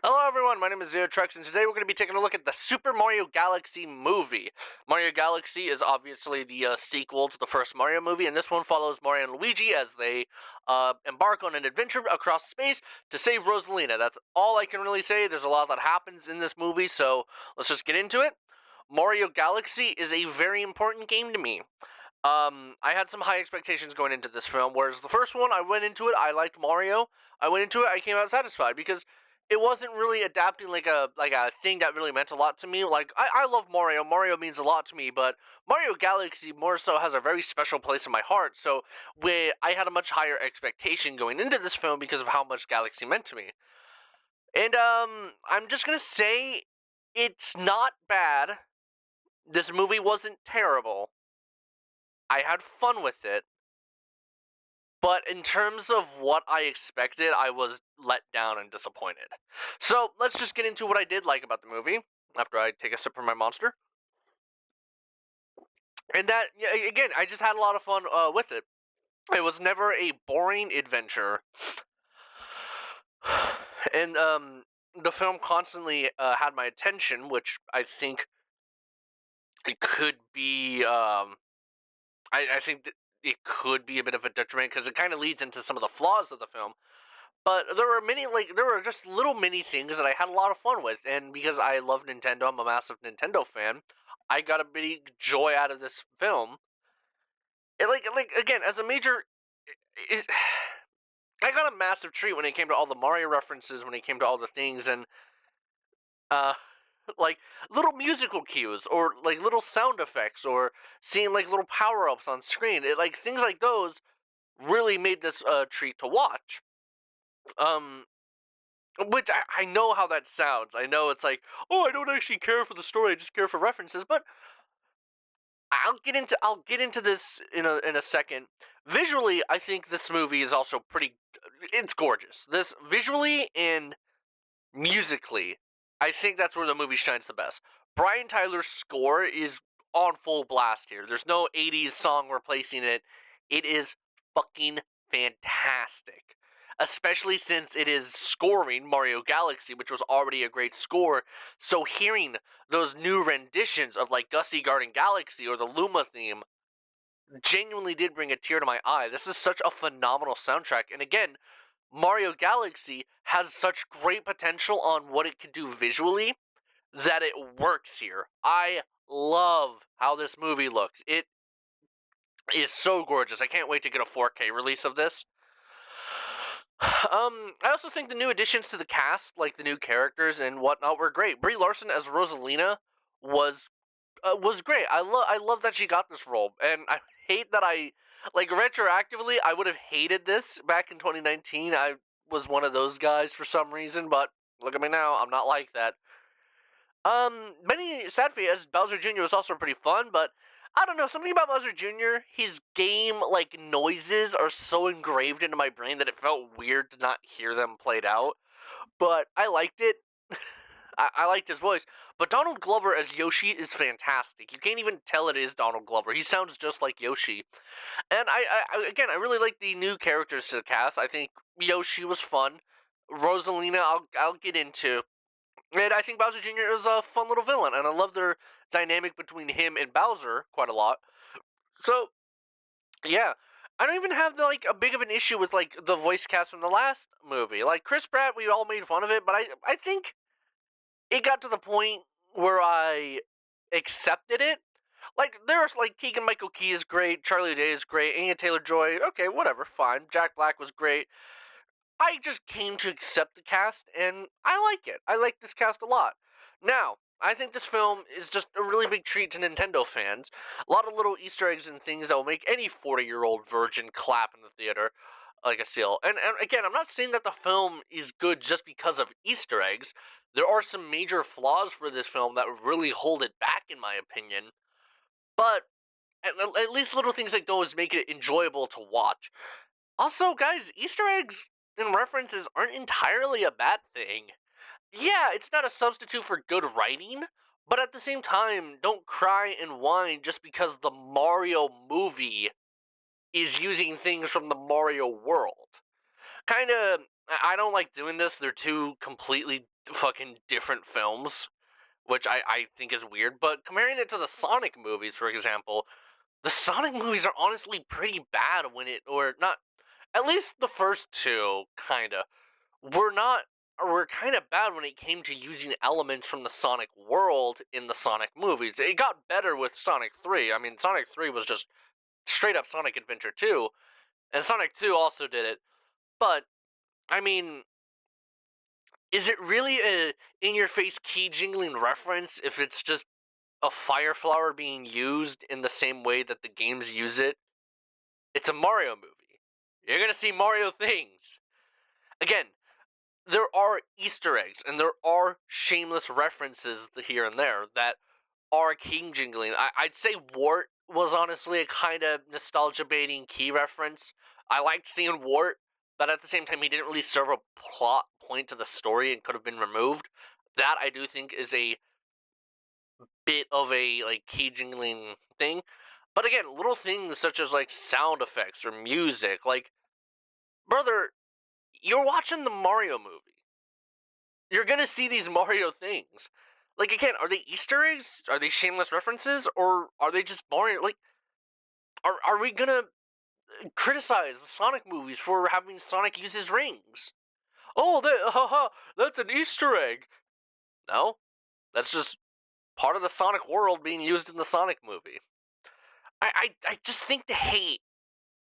Hello everyone, my name is Zeotrex, and today we're going to be taking a look at the Super Mario Galaxy movie. Mario Galaxy is obviously the sequel to the first Mario movie, and this one follows Mario and Luigi as they embark on an adventure across space to save Rosalina. That's all I can really say. There's a lot that happens in this movie, so let's just get into it. Mario Galaxy is a very important game to me. I had some high expectations going into this film, whereas the first one, I went into it, I liked Mario. I went into it, I came out satisfied because it wasn't really adapting like a thing that really meant a lot to me. Like I love Mario. Mario means a lot to me, but Mario Galaxy more so has a very special place in my heart. So where I had a much higher expectation going into this film because of how much Galaxy meant to me. And I'm just gonna say it's not bad. This movie wasn't terrible. I had fun with it. But in terms of what I expected, I was let down and disappointed. So let's just get into what I did like about the movie after I take a sip from my monster. And that, again, I just had a lot of fun with it. It was never a boring adventure. And the film constantly had my attention, which I think it could be. I think that it could be a bit of a detriment because it kind of leads into some of the flaws of the film. But there were there were just little mini things that I had a lot of fun with, and because I love Nintendo, I'm a massive Nintendo fan. I got a big joy out of this film. Like again, as a major, it, I got a massive treat when it came to all the Mario references, when it came to all the things, and uh, like little musical cues or like little sound effects or seeing like little power ups on screen. Like things like those really made this a treat to watch. Um, Which I know how that sounds. I know it's like, oh, I don't actually care for the story. I just care for references. But I'll get into this in a second. Visually, I think this movie is also pretty. It's gorgeous. This visually and musically, I think that's where the movie shines the best. Brian Tyler's score is on full blast here. There's no '80s song replacing it. It is fucking fantastic. Especially since it is scoring Mario Galaxy, which was already a great score. So hearing those new renditions of like Gusty Garden Galaxy or the Luma theme genuinely did bring a tear to my eye. This is such a phenomenal soundtrack. And again, Mario Galaxy has such great potential on what it could do visually that it works here. I love how this movie looks. It is so gorgeous. I can't wait to get a 4K release of this. I also think the new additions to the cast, like the new characters and whatnot, were great. Brie Larson as Rosalina was was great. I love that she got this role, and I hate that I like retroactively. I would have hated this back in 2019. I was one of those guys for some reason, but look at me now. I'm not like that. Benny Sadfi as Bowser Jr. was also pretty fun, but I don't know, something about Bowser Jr., his game, like, noises are so engraved into my brain that it felt weird to not hear them played out. But I liked it. I liked his voice. But Donald Glover as Yoshi is fantastic. You can't even tell it is Donald Glover. He sounds just like Yoshi. And again, I really like the new characters to the cast. I think Yoshi was fun. Rosalina, I'll get into. And I think Bowser Jr. is a fun little villain, and I love their dynamic between him and Bowser quite a lot. So, yeah. I don't even have like a big of an issue with like the voice cast from the last movie. Like Chris Pratt, we all made fun of it, but I think it got to the point where I accepted it. Like there's like Keegan Michael Key is great, Charlie Day is great, Anya Taylor Joy, okay, whatever, fine. Jack Black was great. I just came to accept the cast, and I like it. I like this cast a lot. Now, I think this film is just a really big treat to Nintendo fans. A lot of little Easter eggs and things that will make any 40-year-old virgin clap in the theater like a seal. And again, I'm not saying that the film is good just because of Easter eggs. There are some major flaws for this film that really hold it back, in my opinion. But at least little things like those make it enjoyable to watch. Also, guys, Easter eggs and references aren't entirely a bad thing. Yeah, it's not a substitute for good writing, but at the same time, don't cry and whine just because the Mario movie is using things from the Mario world. Kinda, I don't like doing this. They're two completely fucking different films, which I think is weird. But comparing it to the Sonic movies, for example, the Sonic movies are honestly pretty bad when it, or not, at least the first two, kinda, were not, or were kind of bad when it came to using elements from the Sonic world in the Sonic movies. It got better with Sonic 3. I mean, Sonic 3 was just straight up Sonic Adventure 2, and Sonic 2 also did it. But, I mean, is it really a in your face key jingling reference if it's just a fire flower being used in the same way that the games use it? It's a Mario movie. You're gonna see Mario things. Again, there are Easter eggs and there are shameless references here and there that are key jingling. I'd say Wart was honestly a kind of nostalgia baiting key reference. I liked seeing Wart, but at the same time, he didn't really serve a plot point to the story and could have been removed. That I do think is a bit of a like key jingling thing. But again, little things such as like sound effects or music, like brother, you're watching the Mario movie. You're gonna see these Mario things. Like again, are they Easter eggs? Are they shameless references, or are they just Mario? Like, are we gonna criticize the Sonic movies for having Sonic use his rings? Oh, that's an Easter egg. No, that's just part of the Sonic world being used in the Sonic movie. I just think the hate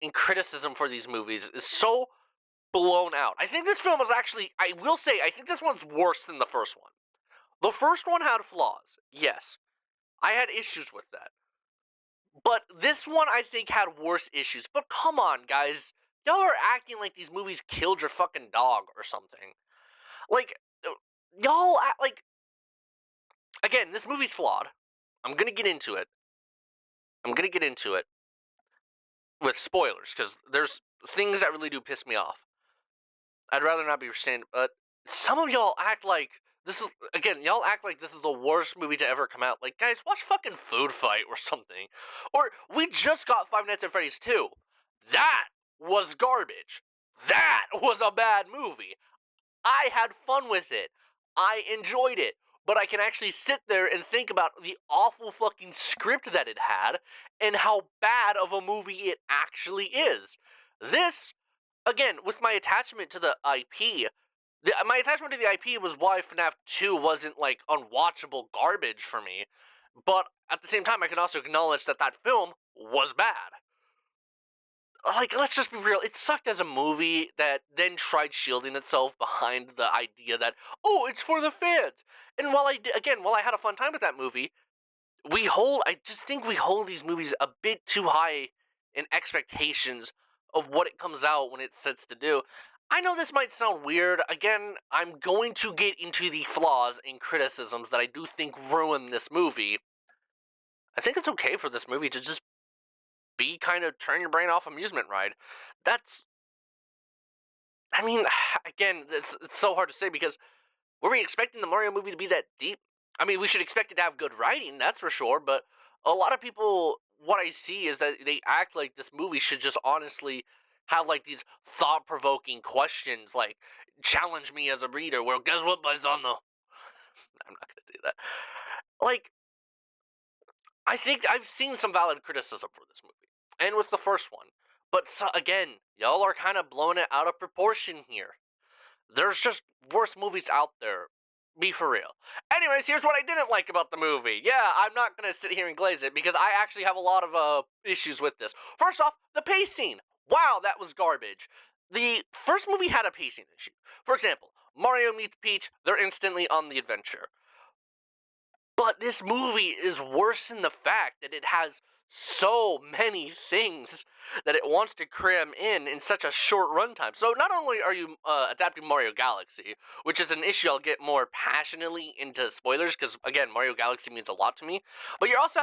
and criticism for these movies is so blown out. I think this film is actually, I will say, I think this one's worse than the first one. The first one had flaws, yes. I had issues with that. But this one, I think, had worse issues. But come on, guys. Y'all are acting like these movies killed your fucking dog or something. Like, y'all, like, again, this movie's flawed. I'm gonna get into it. I'm gonna get into it with spoilers, because there's things that really do piss me off. I'd rather not be saying, but some of y'all act like this is, again, y'all act like this is the worst movie to ever come out. Like, guys, watch fucking Food Fight or something. Or we just got Five Nights at Freddy's 2. That was garbage. That was a bad movie. I had fun with it. I enjoyed it. But I can actually sit there and think about the awful fucking script that it had and how bad of a movie it actually is. This, again, with my attachment to the IP, my attachment to the IP was why FNAF 2 wasn't, like, unwatchable garbage for me. But at the same time, I can also acknowledge that that film was bad. Like, let's just be real, it sucked as a movie that then tried shielding itself behind the idea that, oh, it's for the fans. And while while I had a fun time with that movie, I just think we hold these movies a bit too high in expectations of what it comes out when it sets to do. I know this might sound weird. Again, I'm going to get into the flaws and criticisms that I do think ruin this movie. I think it's okay for this movie to just be kind of turn your brain off amusement ride. That's, I mean, again, it's so hard to say because were we expecting the Mario movie to be that deep? I mean, we should expect it to have good writing, that's for sure, but a lot of people, what I see is that they act like this movie should just honestly have like these thought-provoking questions, like challenge me as a reader. Well, guess what, Baizano? I'm not gonna do that. Like, I think I've seen some valid criticism for this movie, and with the first one, but again, y'all are kind of blowing it out of proportion here. There's just worse movies out there. Be for real. Anyways, here's what I didn't like about the movie. Yeah, I'm not gonna sit here and glaze it because I actually have a lot of issues with this. First off, the pacing. Wow, that was garbage. The first movie had a pacing issue. For example, Mario meets Peach, they're instantly on the adventure. But this movie is worse in the fact that it has so many things that it wants to cram in such a short runtime. So not only are you adapting Mario Galaxy, which is an issue I'll get more passionately into spoilers because again, Mario Galaxy means a lot to me. But you're also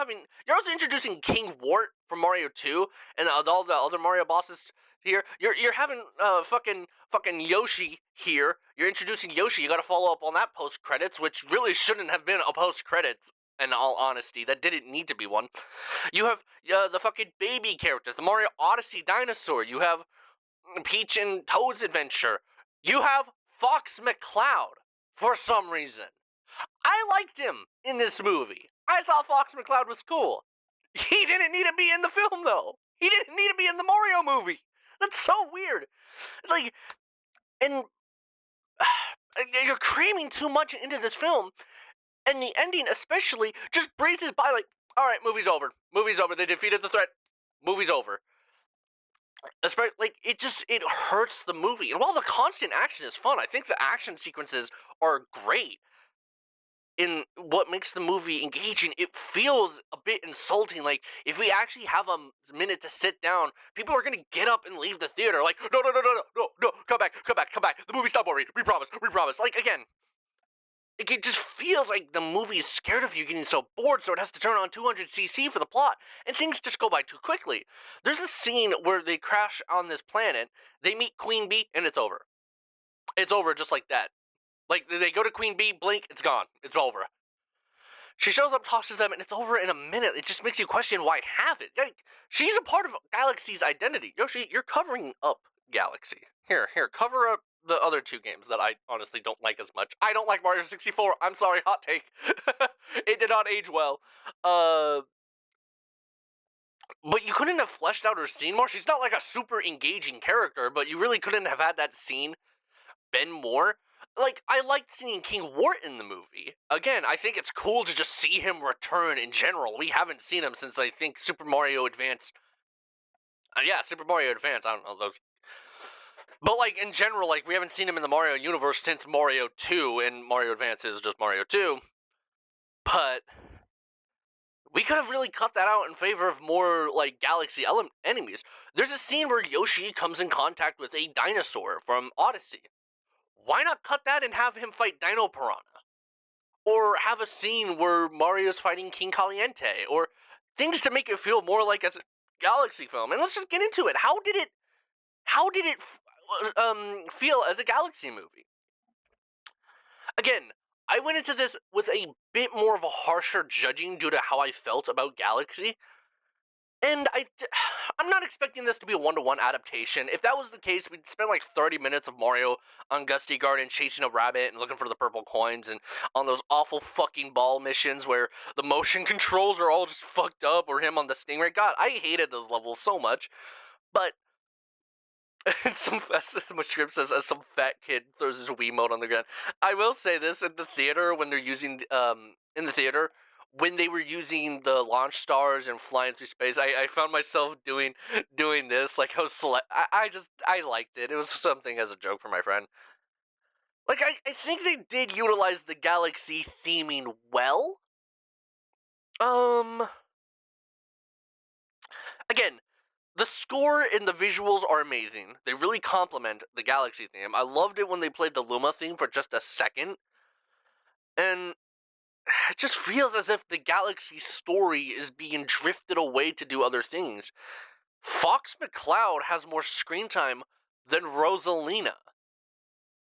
introducing King Wart from Mario 2 and all the other Mario bosses here. You're having fucking Yoshi here. You're introducing Yoshi. You got to follow up on that post credits, which really shouldn't have been a post credits. In all honesty, that didn't need to be one. You have the fucking baby characters, the Mario Odyssey dinosaur. You have Peach and Toad's adventure. You have Fox McCloud. for some reason. I liked him in this movie. I thought Fox McCloud was cool. He didn't need to be in the film, though. He didn't need to be in the Mario movie. That's so weird. Like, and you're cramming too much into this film, and the ending especially just breezes by like, all right, movie's over. Movie's over. They defeated the threat. Movie's over. Especially, like, it hurts the movie. And while the constant action is fun, I think the action sequences are great. In what makes the movie engaging, it feels a bit insulting. Like, if we actually have a minute to sit down, people are gonna get up and leave the theater. Like, no, no, no, no, no, no, no, come back, come back, come back. The movie's not boring. We promise, we promise. Like, again, it just feels like the movie is scared of you getting so bored, so it has to turn on 200cc for the plot, and things just go by too quickly. There's a scene where they crash on this planet, they meet Queen Bee, and it's over. It's over just like that. Like, they go to Queen Bee, blink, it's gone. It's over. She shows up, talks to them, and it's over in a minute. It just makes you question why have it. Like, she's a part of Galaxy's identity. Yoshi, you're covering up Galaxy. Here, cover up the other two games that I honestly don't like as much. I don't like Mario 64. I'm sorry, hot take. It did not age well. But you couldn't have fleshed out her scene more. She's not like a super engaging character, but you really couldn't have had that scene been more. Like, I liked seeing King Wart in the movie. Again, I think it's cool to just see him return in general. We haven't seen him since, I think, Super Mario Advance. Yeah, Super Mario Advance. I don't know those. But, like, in general, like, we haven't seen him in the Mario universe since Mario 2, and Mario Advance is just Mario 2. But we could have really cut that out in favor of more, like, Galaxy enemies. There's a scene where Yoshi comes in contact with a dinosaur from Odyssey. Why not cut that and have him fight Dino Piranha? Or have a scene where Mario's fighting King Caliente, or things to make it feel more like a Galaxy film. And let's just get into it. How did it feel as a Galaxy movie? Again, I went into this with a bit more of a harsher judging due to how I felt about Galaxy. And I'm not expecting this to be a one-to-one adaptation. If that was the case, we'd spend like 30 minutes of Mario on Gusty Garden chasing a rabbit and looking for the purple coins, and on those awful fucking ball missions where the motion controls are all just fucked up, or him on the Stingray. God, I hated those levels so much. But and my script says, as some fat kid throws his Wiimote on the ground. I will say this, in the theater, when they're using in the theater, when they were using the launch stars and flying through space, I found myself doing this. Like, I liked it. It was something as a joke for my friend. Like, I think they did utilize the Galaxy theming well. Again, the score and the visuals are amazing. They really complement the Galaxy theme. I loved it when they played the Luma theme for just a second. And it just feels as if the Galaxy story is being drifted away to do other things. Fox McCloud has more screen time than Rosalina.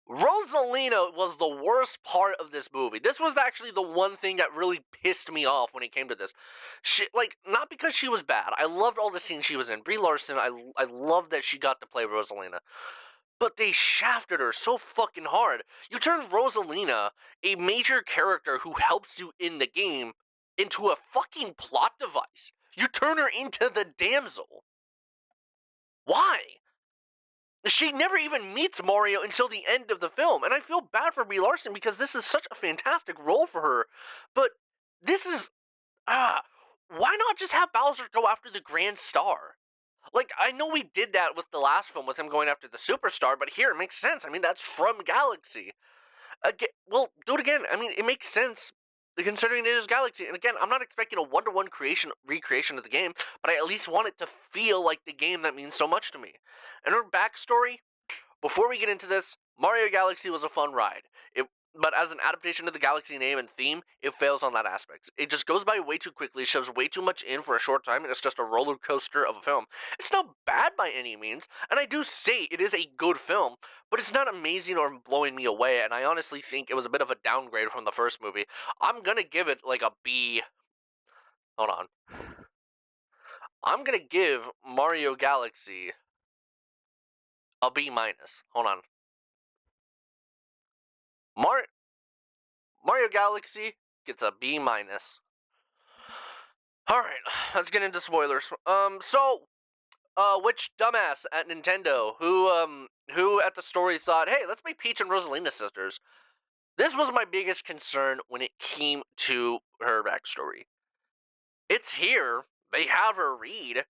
Rosalina was the worst part of this movie. This was actually the one thing that really pissed me off when it came to this. Not because she was bad. I loved all the scenes she was in. Brie Larson, I loved that she got to play Rosalina. But they shafted her so fucking hard. You turn Rosalina, a major character who helps you in the game, into a fucking plot device. You turn her into the damsel. Why? She never even meets Mario until the end of the film, and I feel bad for Brie Larson because this is such a fantastic role for her. But this is why not just have Bowser go after the Grand Star? Like, I know we did that with the last film with him going after the Superstar, but here it makes sense. I mean, that's from Galaxy. Again, well, do it again. I mean, it makes sense considering it is Galaxy. And again, I'm not expecting a one-to-one recreation of the game, but I at least want it to feel like the game that means so much to me. And her backstory, before we get into this, Mario Galaxy was a fun ride. But as an adaptation of the Galaxy name and theme, it fails on that aspect. It just goes by way too quickly, shoves way too much in for a short time, and it's just a roller coaster of a film. It's not bad by any means, and I do say it is a good film, but it's not amazing or blowing me away, and I honestly think it was a bit of a downgrade from the first movie. I'm gonna give it like a B. Hold on. I'm gonna give Mario Galaxy a B minus. Hold on. Mario Galaxy gets a B minus. All right, let's get into spoilers. Which dumbass at Nintendo who at the story thought, hey, let's make Peach and Rosalina sisters? This was my biggest concern when it came to her backstory. It's here. They have her read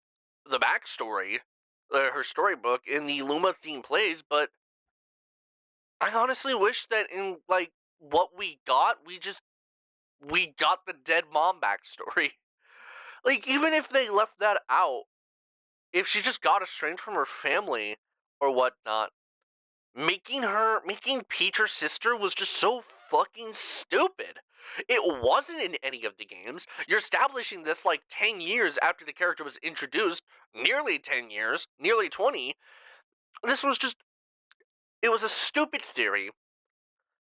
the backstory, her storybook in the Luma theme plays, but I honestly wish that in like what we got, we got the dead mom backstory. Like even if they left that out, if she just got estranged from her family or whatnot, making Peach her sister was just so fucking stupid. It wasn't in any of the games. You're establishing this like 10 years after the character was introduced, nearly 10 years, nearly 20. This was just, it was a stupid theory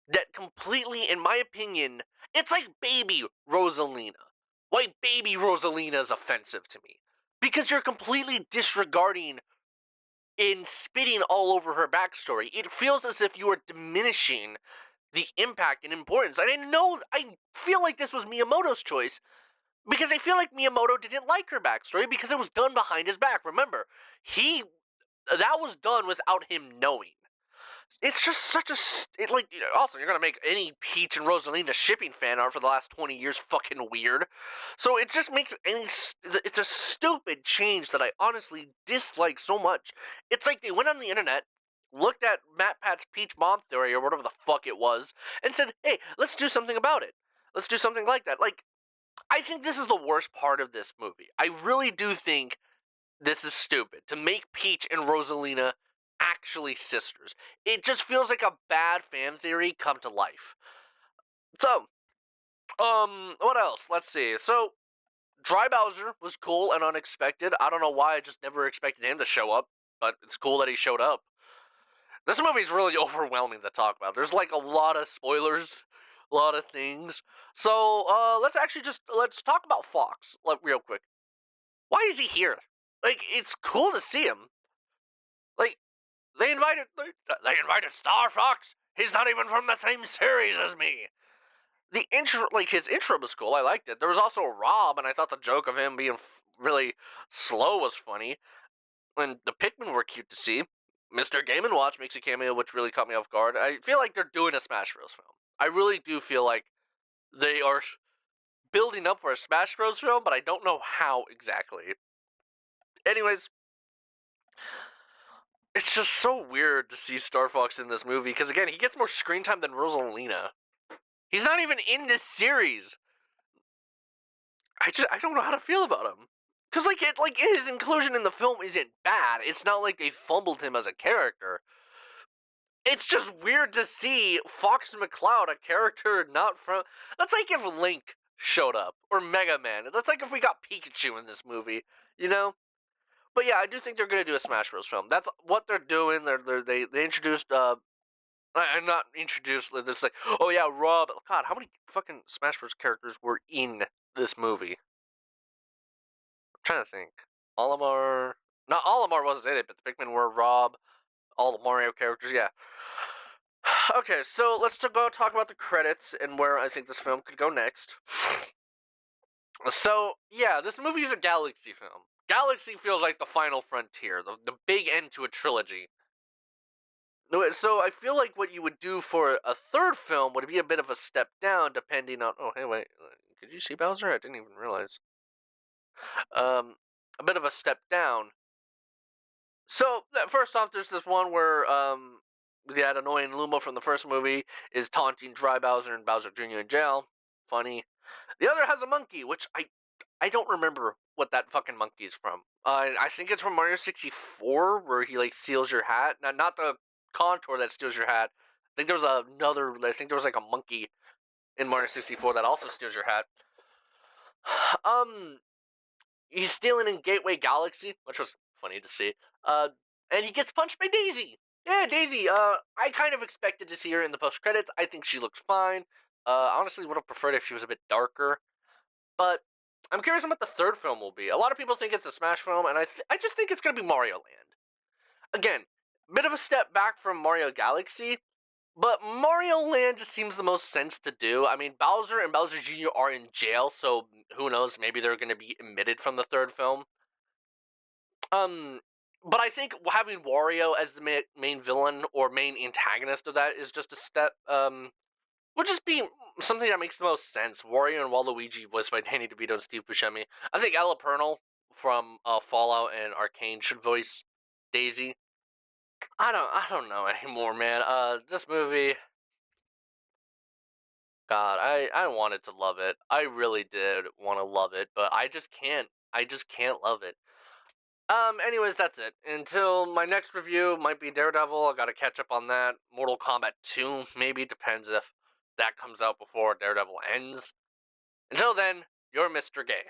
that completely, in my opinion, it's like baby Rosalina. Why baby Rosalina is offensive to me. Because you're completely disregarding in spitting all over her backstory. It feels as if you are diminishing the impact and importance. I feel like this was Miyamoto's choice because I feel like Miyamoto didn't like her backstory because it was done behind his back. Remember, that was done without him knowing. It's just such a also you're gonna make any Peach and Rosalina shipping fan art for the last 20 years fucking weird. So it just makes it's a stupid change that I honestly dislike so much. It's like they went on the internet, looked at Matt Pat's Peach Mom theory or whatever the fuck it was, and said, "Hey, let's do something about it. Let's do something like that." Like I think this is the worst part of this movie. I really do think this is stupid to make Peach and Rosalina actually sisters. It just feels like a bad fan theory come to life. So, what else? Let's see. So, Dry Bowser was cool and unexpected. I don't know why, I just never expected him to show up, but it's cool that he showed up. This movie's really overwhelming to talk about. There's like a lot of spoilers, a lot of things. So, let's talk about Fox, like real quick. Why is he here? Like, it's cool to see him. Like, they invited Star Fox. He's not even from the same series as me. The intro, like his intro was cool. I liked it. There was also Rob, and I thought the joke of him being really slow was funny. And the Pikmin were cute to see. Mr. Game & Watch makes a cameo, which really caught me off guard. I feel like they're doing a Smash Bros. Film. I really do feel like they are building up for a Smash Bros. Film, but I don't know how exactly. Anyways, it's just so weird to see Star Fox in this movie because again, he gets more screen time than Rosalina. He's not even in this series. I don't know how to feel about him. Cause like his inclusion in the film isn't bad. It's not like they fumbled him as a character. It's just weird to see Fox McCloud, a character not from. That's like if Link showed up or Mega Man. That's like if we got Pikachu in this movie, you know. But yeah, I do think they're gonna do a Smash Bros. Film. That's what they're doing. They introduced I'm not introduced this like, oh yeah, Rob. God, how many fucking Smash Bros. Characters were in this movie? I'm trying to think. Olimar. Not Olimar wasn't in it, but the Pikmin were Rob. All the Mario characters, yeah. Okay, so let's go talk about the credits and where I think this film could go next. So yeah, this movie is a Galaxy film. Galaxy feels like the final frontier, the big end to a trilogy. So I feel like what you would do for a third film would be a bit of a step down, depending on. Oh, hey, wait, could you see Bowser? I didn't even realize. A bit of a step down. So first off, there's this one where that annoying Luma from the first movie is taunting Dry Bowser and Bowser Jr. in jail. Funny. The other has a monkey, which I don't remember what that fucking monkey is from. I think it's from Mario 64, where he like steals your hat. Not the contour that steals your hat. I think there was another. I think there was like a monkey in Mario 64 that also steals your hat. He's stealing in Gateway Galaxy, which was funny to see. And he gets punched by Daisy. Yeah, Daisy. I kind of expected to see her in the post credits. I think she looks fine. Honestly, would have preferred if she was a bit darker. But I'm curious on what the third film will be. A lot of people think it's a Smash film, and I just think it's gonna be Mario Land. Again, bit of a step back from Mario Galaxy, But Mario Land just seems the most sense to do. I mean, Bowser and Bowser Jr. are in jail, so who knows? Maybe they're going to be omitted from the third film. But I think having Wario as the main villain or main antagonist of that is just a step. Would just be something that makes the most sense. Wario and Waluigi, voiced by Danny DeVito and Steve Buscemi. I think Ella Purnell from Fallout and Arcane should voice Daisy. I don't know anymore, man. This movie, God, I wanted to love it. I really did want to love it, but I just can't. I just can't love it. Anyways, that's it. Until my next review, might be Daredevil. I gotta catch up on that. Mortal Kombat 2, maybe. Depends if that comes out before Daredevil ends. Until then, you're Mr. Gay.